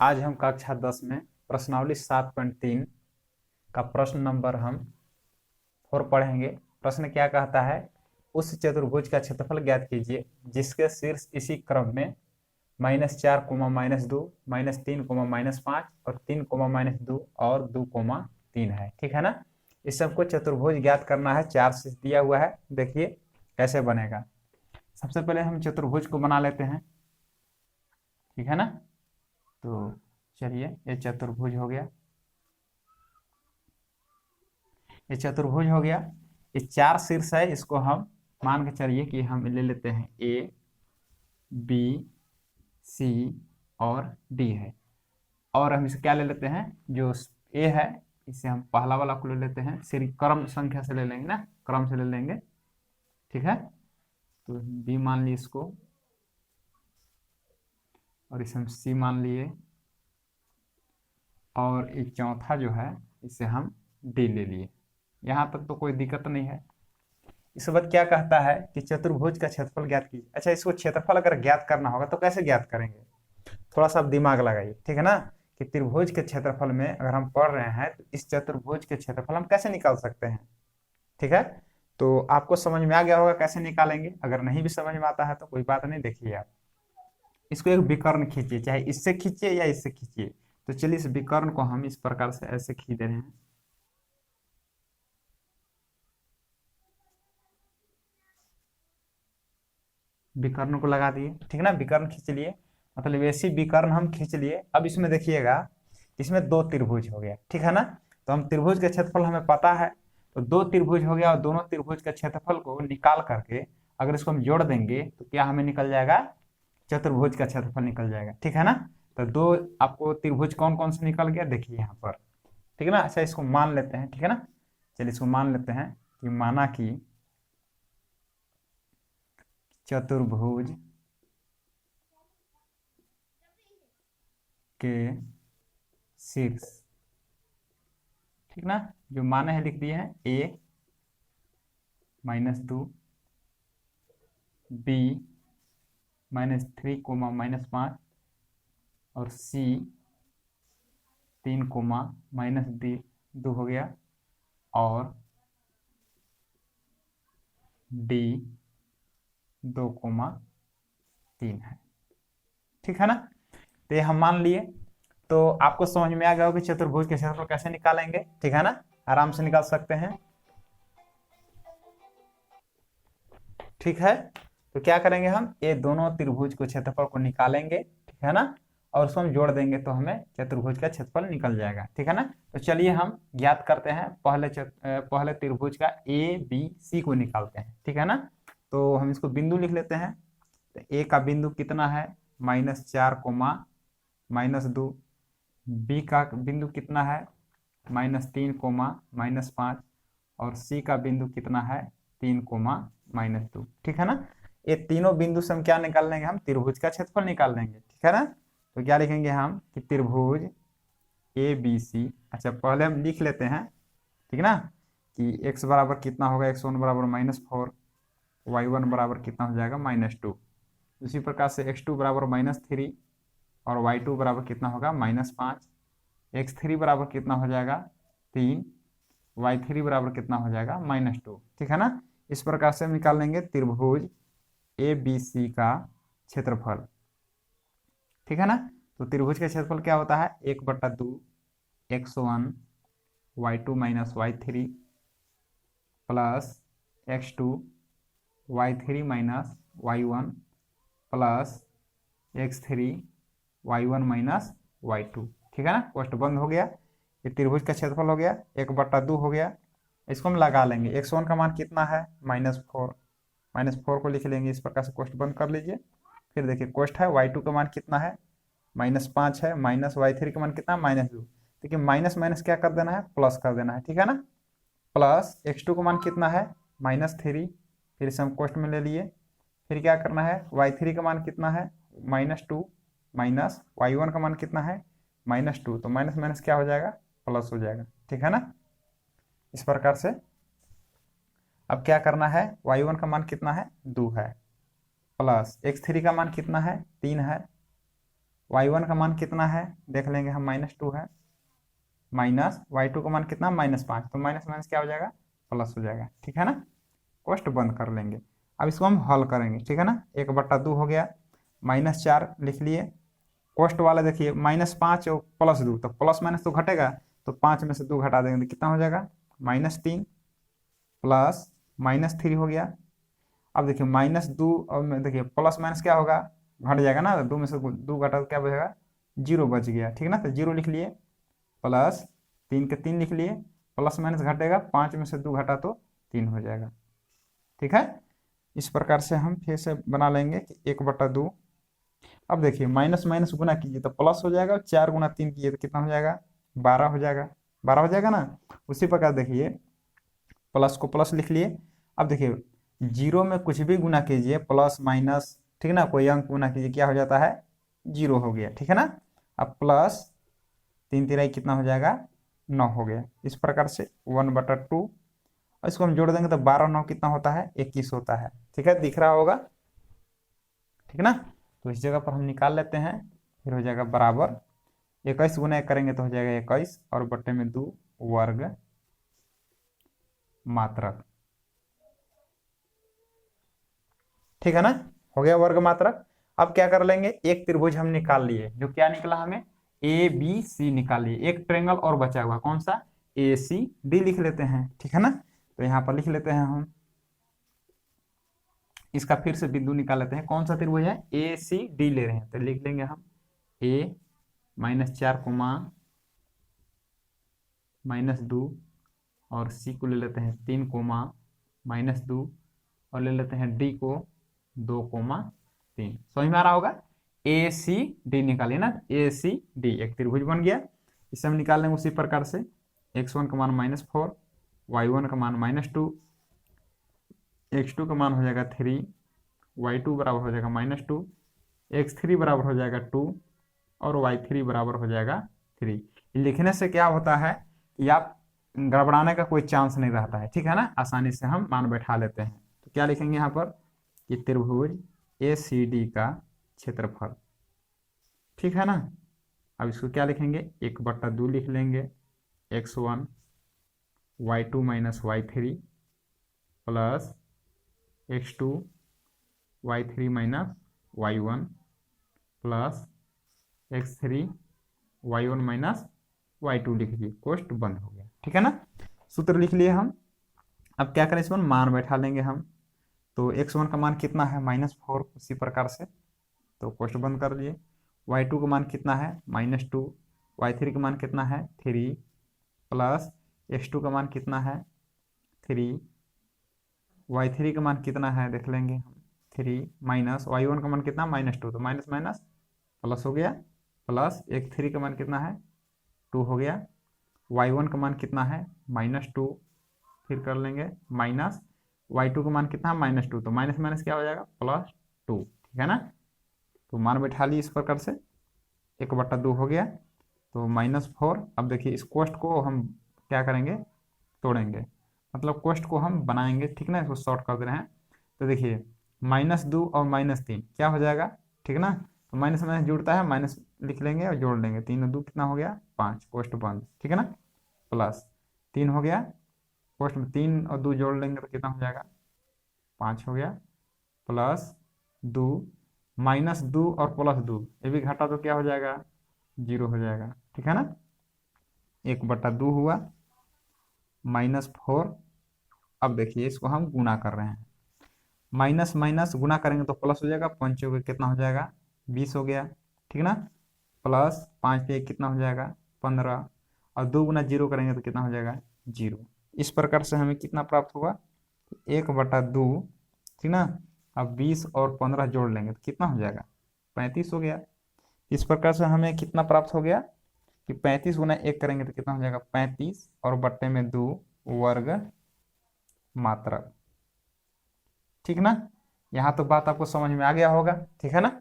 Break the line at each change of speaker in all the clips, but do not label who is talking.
आज हम कक्षा 10 में प्रश्नावली 7.3 का प्रश्न नंबर हम 4 पढ़ेंगे। प्रश्न क्या कहता है, उस चतुर्भुज का क्षेत्रफल ज्ञात कीजिए जिसके शीर्ष इसी क्रम में -4, -2, -3, -5 और 3, -2 और 2, 3 है। ठीक है ना। इस सबको चतुर्भुज ज्ञात करना है। 4 शीर्ष दिया हुआ है, देखिए कैसे बनेगा। सबसे पहले हम चतुर्भुज को बना लेते हैं। ठीक है ना। तो चलिए, ये चतुर्भुज हो गया, ये चतुर्भुज हो गया। ये 4 शीर्ष है, इसको हम मान के चलिए कि हम ले लेते हैं ए, बी, सी और डी है। और हम इसे क्या ले लेते हैं, जो ए है इसे हम पहला वाला को ले लेते हैं, सिर्फ क्रम संख्या से ले लेंगे ना, क्रम से ले लेंगे। ठीक है। तो बी मान लिए इसको, और इसे हम सी मान लिए, और एक चौथा जो है इसे हम डी ले लिए। यहाँ तक तो कोई दिक्कत नहीं है। इसके बाद क्या कहता है कि चतुर्भुज का क्षेत्रफल ज्ञात कीजिए। अच्छा, इसको क्षेत्रफल अगर ज्ञात करना होगा तो कैसे ज्ञात करेंगे, थोड़ा सा दिमाग लगाइए। ठीक है ना, कि त्रिभुज के क्षेत्रफल में अगर हम पढ़ रहे हैं तो इस चतुर्भुज के क्षेत्रफल हम कैसे निकाल सकते हैं। ठीक है, तो आपको समझ में आ गया होगा कैसे निकालेंगे। अगर नहीं भी समझ में आता है तो कोई बात नहीं, देखिए आप इसको एक विकर्ण खींचिए, चाहे इससे खींचिए या इससे खींचिए। तो चलिए इस विकर्ण को हम इस प्रकार से ऐसे खींच दे रहे हैं। विकर्ण को लगा दिए, ठीक ना, विकर्ण खींच लिए, मतलब ऐसी विकर्ण हम खींच लिए। अब इसमें देखिएगा, इसमें 2 त्रिभुज हो गया। ठीक है ना, तो हम त्रिभुज का क्षेत्रफल हमें पता है, तो 2 त्रिभुज हो गया और दोनों त्रिभुज का क्षेत्रफल को निकाल करके अगर इसको हम जोड़ देंगे तो क्या हमें निकल जाएगा, चतुर्भुज का क्षेत्रफल निकल जाएगा। ठीक है ना, तो 2 आपको त्रिभुज कौन कौन से निकल गया देखिए यहाँ पर। ठीक है ना। अच्छा, इसको मान लेते हैं। ठीक है ना, चलिए इसको मान लेते हैं कि माना कि चतुर्भुज के शीर्ष, ठीक ना, जो माने हैं लिख दिए हैं, ए -2, बी -3, -5 और सी 3, -2 हो गया, और डी 2, 3 है। ठीक है ना, तो ये हम मान लिए। तो आपको समझ में आ गया होगा कि चतुर्भुज के क्षेत्रफल कैसे निकालेंगे। ठीक है ना, आराम से निकाल सकते हैं। ठीक है, तो क्या करेंगे हम, ये दोनों त्रिभुज को क्षेत्रफल को निकालेंगे। ठीक है ना, और उसको हम जोड़ देंगे तो हमें चतुर्भुज का क्षेत्रफल निकल जाएगा। ठीक है ना, तो चलिए हम ज्ञात करते हैं। पहले त्रिभुज का ए बी सी को निकालते हैं। ठीक है ना, तो हम इसको बिंदु लिख लेते हैं। तो ए का बिंदु कितना है, -4, -2। बी का बिंदु कितना है, -3, -5। और सी का बिंदु कितना है, 3, -2। ठीक है ना, ये तीनों बिंदु से हम क्या निकाल लेंगे, हम त्रिभुज का क्षेत्रफल निकाल लेंगे। ठीक है ना, तो क्या लिखेंगे हम कि त्रिभुज ए बी सी। अच्छा, पहले हम लिख लेते हैं, ठीक ना, कि x बराबर कितना होगा, x1 बराबर -4, y1 बराबर कितना हो जाएगा, -2। उसी प्रकार से x2 बराबर -3 और y2 बराबर कितना होगा, -5। x3 बराबर कितना हो जाएगा, 3। y3 बराबर कितना हो जाएगा, -2। ठीक है ना, इस प्रकार से हम निकाल लेंगे त्रिभुज ए बी सी का क्षेत्रफल। ठीक है ना, तो त्रिभुज का क्षेत्रफल क्या होता है, 1/2 x1 y2 - y3 plus x2 y3 - y1 plus x3 y1 - y2। ठीक है ना, कोष्ठ बंद हो गया। ये त्रिभुज का क्षेत्रफल हो गया, 1/2 हो गया। इसको हम लगा लेंगे। x1 का मान कितना है, -4, -4 को लिख लेंगे इस प्रकार से, कोष्ठ बंद कर लीजिए। फिर देखिए कोष्ठ है, y2 का मान कितना है, -5 है, माइनस y3 का मान कितना है, -2। देखिए माइनस माइनस क्या कर देना है, प्लस कर देना है। ठीक है ना, प्लस x2 का मान कितना है, -3। फिर इसे हम कोष्ठ में ले लिए। फिर क्या करना है, y3 का मान कितना है, -2, माइनस y1 का मान कितना है, -2। तो माइनस माइनस क्या हो जाएगा, प्लस हो जाएगा। ठीक है ना, इस प्रकार से अब क्या करना है, y1 का मान कितना है, 2 है, प्लस x3 का मान कितना है, 3 है, y1 का मान कितना है देख लेंगे हम, -2 है, माइनस y2 का मान कितना, -5, तो माइनस माइनस क्या हो जाएगा, प्लस हो जाएगा, ठीक है ना। कोष्ट बंद कर लेंगे। अब इसको हम हल करेंगे, ठीक है ना। 1/2 हो गया, -4 लिख लिए। कोष्ट वाला देखिए -5 और +2, तो प्लस माइनस तो घटेगा, तो 5 में से 2 घटा देंगे तो कितना हो जाएगा, -3 प्लस -3 हो गया। अब देखिए -2 और देखिए प्लस माइनस क्या होगा, घट जाएगा ना, 2 में से 2 घटा तो क्या बचेगा, 0 बच गया, ठीक है ना। तो 0 लिख लिए, प्लस 3 के 3 लिख लिए, प्लस माइनस घटेगा, 5 में से 2 घटा तो 3 हो जाएगा, ठीक है। इस प्रकार से हम फिर से बना लेंगे कि 1/2। अब देखिए माइनस माइनस गुना कीजिए तो प्लस हो जाएगा, 4 गुना 3 कीजिए तो कितना हो जाएगा, 12 हो जाएगा, 12 हो जाएगा ना। उसी प्रकार देखिए प्लस को प्लस लिख लिए। अब देखिए 0 में कुछ भी गुना कीजिए, प्लस माइनस, ठीक है ना, कोई अंक गुना कीजिए क्या हो जाता है, 0 हो गया, ठीक है ना। अब प्लस 3 तिराई कितना हो जाएगा, 9 हो गया। इस प्रकार से 1/2, और इसको हम जोड़ देंगे तो 12 9 कितना होता है, 21 होता है, ठीक है, दिख रहा होगा, ठीक है ना। तो इस जगह पर हम निकाल लेते हैं, फिर हो जाएगा बराबर 21 गुना 1 करेंगे तो हो जाएगा 21 और बट्टे में 2 वर्ग मात्रक, ठीक है ना, हो गया वर्ग मात्रक। अब क्या कर लेंगे, एक त्रिभुज हम निकाल लिए, जो क्या निकला हमें, ABC निकाल लिए। एक ट्रेंगल और बचा हुआ, कौन सा, ACD लिख लेते हैं, ठीक है ना। तो यहाँ पर लिख लेते हैं हम, इसका फिर से बिंदु निकाल लेते हैं, कौन सा त्रिभुज है, ACD ले रहे हैं, तो लिख लेंगे हम A -4 -2 और C को ले लेते हैं 3 -2 और ले लेते हैं D को 2, 3। समझ में आ रहा होगा, ACD निकालिए ना, ACD एक त्रिभुज बन गया। इसे हम निकाल लेंगे उसी प्रकार से, x1 का मान -4, y1 का मान -2, x2 का मान हो जाएगा 3, y2 बराबर हो जाएगा -2, x3 बराबर हो जाएगा 2 और y3 बराबर हो जाएगा 3। लिखने से क्या होता है कि आप गड़बड़ाने का कोई चांस नहीं रहता है, ठीक है ना, आसानी से हम मान बैठा लेते हैं। तो क्या लिखेंगे यहाँ पर कि त्रिभुज ACD का क्षेत्रफल, ठीक है ना। अब इसको क्या लिखेंगे, 1/2 लिख लेंगे, x1 y2 - y3 plus x2 y3 - y1 plus x3 y1 - y2 लिख दिए, कोष्ट बंद हो गया, ठीक है ना। सूत्र लिख लिए हम। अब क्या करें, इसमें मान बैठा लेंगे हम। तो x1 का मान कितना है, -4, उसी प्रकार से तो कोष्ट बंद कर लिए। y2 का मान कितना है, -2, y3 का मान कितना है, 3 प्लस x2 का मान कितना है, 3, y3 का मान कितना है देख लेंगे हम, 3 माइनस y1 का मान कितना, -2, तो माइनस माइनस प्लस हो गया, प्लस x3 का मान कितना है, 2 हो गया, y1 का मान कितना है, -2, फिर कर लेंगे माइनस y2 का मान कितना है, -2, तो माइनस माइनस क्या हो जाएगा, +2, ठीक है ना। तो मान बैठा ली इस प्रकार से, 1/2 हो गया, तो -4। अब देखिए इस कोष्ट को हम क्या करेंगे, तोड़ेंगे, मतलब कोष्ट को हम बनाएंगे, ठीक ना, इसको शॉर्ट कर दे रहे हैं। तो देखिए -2 और -3 क्या हो जाएगा, ठीक ना, तो माइनस माइनस जुड़ता है, माइनस लिख लेंगे और जोड़ लेंगे, 3 और 2 कितना हो गया, 5, कोष्ट बंद, ठीक है ना। प्लस 3 हो गया, कोष्ट में 3 और 2 जोड़ लेंगे तो कितना हो जाएगा, 5 हो गया, प्लस 2 -2 और +2 ये भी घटा तो क्या हो जाएगा, 0 हो जाएगा, ठीक है ना। 1/2 हुआ, -4। अब देखिए इसको हम गुना कर रहे हैं, माइनस माइनस गुना करेंगे तो प्लस हो जाएगा, 5 के कितना हो जाएगा, 20 हो गया, ठीक ना। प्लस 5 पे 1 कितना हो जाएगा, 15, और 2 गुना 0 करेंगे तो कितना हो जाएगा, 0। इस प्रकार से हमें कितना प्राप्त होगा, 1/2, ठीक ना। अब 20 और 15 जोड़ लेंगे तो कितना हो जाएगा, 35 हो गया। इस प्रकार से हमें कितना प्राप्त हो गया कि 35 गुना 1 करेंगे तो कितना हो जाएगा, 35 और बट्टे में 2 वर्ग मात्रक, ठीक ना। यहाँ तो बात आपको समझ में आ गया होगा, ठीक है ना।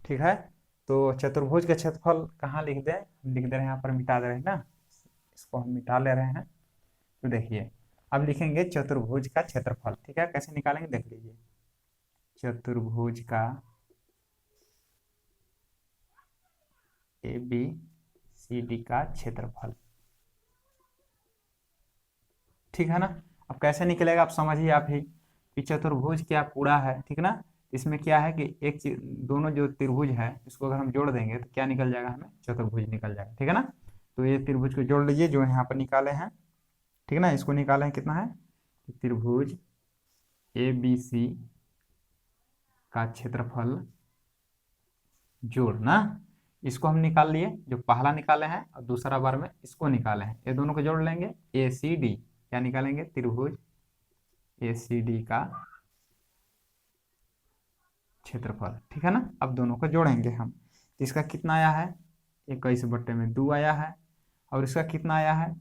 ठीक है, तो चतुर्भुज का क्षेत्रफल कहाँ लिख दें, लिख दे रहे हैं यहाँ पर, मिटा दे रहे हैं ना, इसको हम मिटा ले रहे हैं। तो देखिए अब लिखेंगे चतुर्भुज का क्षेत्रफल, ठीक है, कैसे निकालेंगे देख लीजिए। चतुर्भुज का ABCD का क्षेत्रफल। ठीक है ना। अब कैसे निकलेगा आप समझिए आप ही कि चतुर्भुज क्या पूरा है, ठीक ना। इसमें क्या है कि एक दोनों जो त्रिभुज है इसको अगर हम जोड़ देंगे तो क्या निकल जाएगा, हमें चतुर्भुज निकल जाएगा, ठीक है ना। तो ये त्रिभुज को जोड़ लीजिए जो यहाँ पर निकाले हैं, ठीक है ना। इसको निकाले हैं, कितना है, त्रिभुज ABC का क्षेत्रफल जोड़ना, इसको हम निकाल लिए, जो पहला निकाले हैं और दूसरा बार में इसको निकाले हैं, ये दोनों को जोड़ लेंगे ACD, क्या निकालेंगे, त्रिभुज ACD का क्षेत्रफल, ठीक है ना। अब दोनों को जोड़ेंगे हम, तो इसका कितना आया है, 21/2 आया है, और इसका कितना आया है,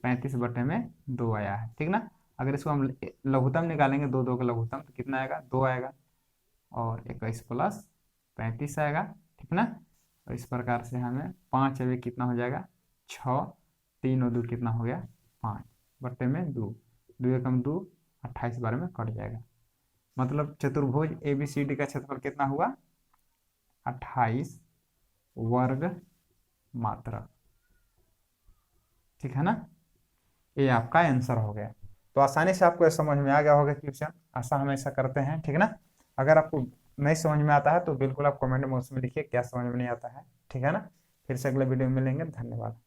35/2 आया है, ठीक ना। अगर इसको हम लघुत्तम निकालेंगे, दो दो का लघुत्तम, तो कितना आएगा, 2 आएगा, और 21 + 35 आएगा, ठीक ना। और इस प्रकार से हमें 5 अभी कितना हो जाएगा, 6, 3 और 2 कितना हो गया, 5/2, 2 एकम 2, 28 बार में कट जाएगा। मतलब चतुर्भुज ABCD का क्षेत्रफल कितना हुआ, 28 वर्ग मात्रक, ठीक है ना। ये आपका आंसर हो गया। तो आसानी से आपको समझ में आ गया होगा क्वेश्चन, ऐसा हमेशा करते हैं, ठीक है ना। अगर आपको नहीं समझ में आता है तो बिल्कुल आप कमेंट में उसमें लिखिए क्या समझ में नहीं आता है, ठीक है ना। फिर से अगले वीडियो में मिलेंगे, धन्यवाद।